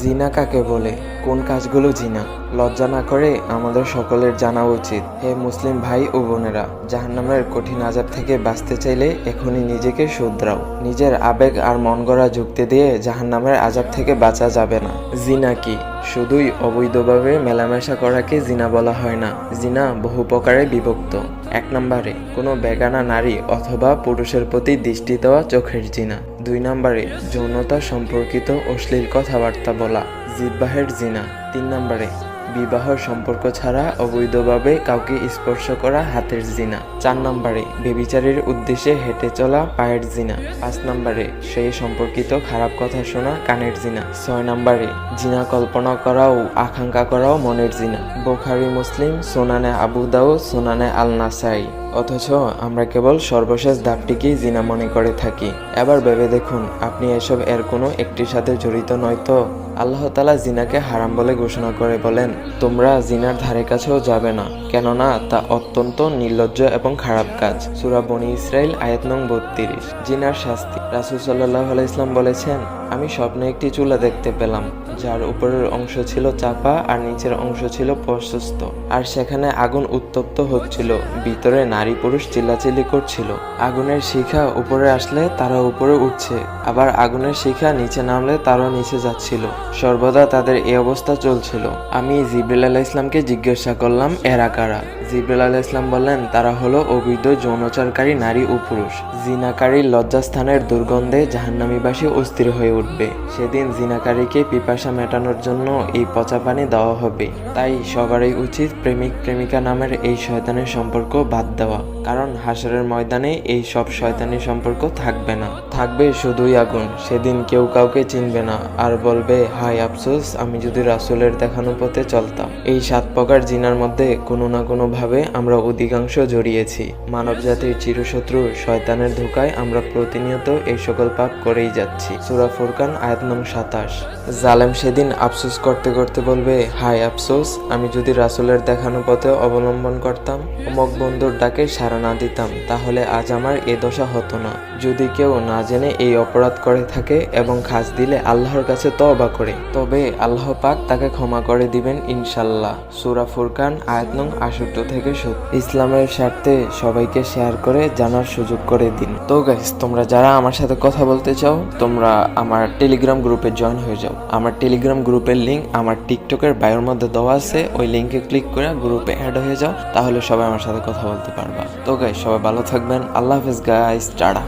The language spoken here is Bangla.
জিনা কাকে বলে? কোন কাজগুলো জিনা? লজ্জা না করে আমাদের সকলের জানা উচিত। হে মুসলিম ভাই ও বোনেরা, জাহান্নামের কঠিন আযাব থেকে বাঁচতে চাইলে এখনই নিজেকে শুধরাও। নিজের আবেগ আর মন গড়া যুক্তি দিয়ে জাহান্নামের আযাব থেকে বাঁচা যাবে না। জিনা কি? শুধুই অবৈধভাবে মেলামেশা করাকে জিনা বলা হয় না। জিনা বহু প্রকারে বিভক্ত। 1 নম্বরে কোনো বেগানা নারী অথবা পুরুষের প্রতি দৃষ্টি দেওয়া চোখের জিনা। 2 নম্বরে যৌনতা সম্পর্কিত অশ্লীল কথাবার্তা বলা, জিহ্বাহের জিনা। 3 নম্বরে বিবাহ সম্পর্ক ছাড়া অবৈধভাবে কাউকে স্পর্শ করা হাতের জিনা। 4 নম্বরে বেবিচারের উদ্দেশ্যে হেঁটে চলা পায়ের জিনা। 5 নম্বরে সেই সম্পর্কিত খারাপ কথা শোনা কানের জিনা। 6 নম্বরে জিনা কল্পনা করা ও আকাঙ্ক্ষা করাও মনের জিনা। বুখারী, মুসলিম, সুনানে আবু দাউদ, সুনানে আল নাসাই। অথচ আমরা কেবল সর্বশেষ ধাপটিকেই জিনা মনে করে থাকি। এবার ভেবে দেখুন, আপনি এসব এর কোনো একটির সাথে জড়িত নয় তো? আল্লাহ তাআলা জিনাকে হারাম বলে ঘোষণা করে বলেন, তোমরা জিনার ধারে কাছেও যাবে না, কেননা তা অত্যন্ত নির্লজ্জ এবং খারাপ কাজ। সূরা বনী ইসরাইল আয়াত নং 32। জিনার শাস্তি। রাসূল সাল্লাল্লাহু আলাইহি ওয়াসাল্লাম বলেছেন, আমি স্বপ্নে একটি চুলা দেখতে পেলাম, যার উপরের অংশ ছিল চাপা আর নিচের অংশ ছিল প্রশস্ত, আর সেখানে আগুন উত্তপ্ত হচ্ছিল। ভিতরে নারী পুরুষ চিল্লাচিল্লি করছিল। আগুনের শিখা উপরে আসলে তারা উপরে উঠছে, আবার আগুনের শিখা নিচে নামলে তারাও নিচে যাচ্ছিল। সর্বদা তাদের এই অবস্থা চলছিল। আমি জিবরিল আলাইহিস সালামকে জিজ্ঞাসা করলাম, এরা কারা? জিবরিল আলাইহিস সালাম বললেন, তারা হলো অবৈধ যৌনাচারকারী নারী ও পুরুষ। জিনাকারীর লজ্জাস্থানের দুর্গন্ধে জাহান্নামীবাসী অস্থির হয়ে উঠবে। সেদিন জিনাকারীকে পিপাসা মেটানোর জন্য এই পচা পানি দেওয়া হবে। তাই সবারই উচিত প্রেমিক প্রেমিকা নামের এই শয়তানের সম্পর্ক বাদ দেওয়া, কারণ হাসরের ময়দানে এই সব শয়তানি সম্পর্ক থাকবে না, থাকবে শুধুই আগুন। সেদিন কেউ কাউকে চিনবে না আর বলবে, হায় আফসোস, আমি যদি রাসূলের দেখানো পথে চলতাম। এই 7 প্রকার জিনার মধ্যে কোনো না কোনো ভাবে আমরা অধিকাংশ জড়িয়েছি। মানব জাতির চিরশত্রু শয়তানের ধোঁকায় আমরা প্রতিনিয়ত এই সকল পাপ করেই যাচ্ছি। সূরা ফুরকান আয়াত নং 27। জালেম সেদিন আফসোস করতে করতে বলবে, হায় আফসোস, আমি যদি রাসূলের দেখানো পথে অবলম্বন করতাম, অমুক বন্ধুর ডাকে সাড়া না দিতাম, তাহলে আজ আমার এ দশা হতো না। যদি কেউ না জেনে এই অপরাধ করে থাকে এবং খাস দিলে আল্লাহর কাছে তওবা করে, তবে আল্লাহ পাক তাকে ক্ষমা করে দিবেন ইনশাআল্লাহ। সূরা ফুরকান আয়াত নং 68 থেকে 70। ইসলামের স্বার্থে সবাইকে শেয়ার করে জানার সুযোগ করে দিন। তো গাইস, তোমরা যারা আমার সাথে কথা বলতে চাও, তোমরা আমার টেলিগ্রাম গ্রুপে জয়েন হয়ে যাও। আমার টেলিগ্রাম গ্রুপের লিংক আমার টিকটকের বায়োর মধ্যে দেওয়া আছে। ওই লিংকে ক্লিক করে গ্রুপে অ্যাড হয়ে যাও, তাহলে সবাই আমার সাথে কথা বলতে পারবা। তো গাইস, সবাই ভালো থাকবেন। আল্লাহ হাফেজ গাইস, টাটা।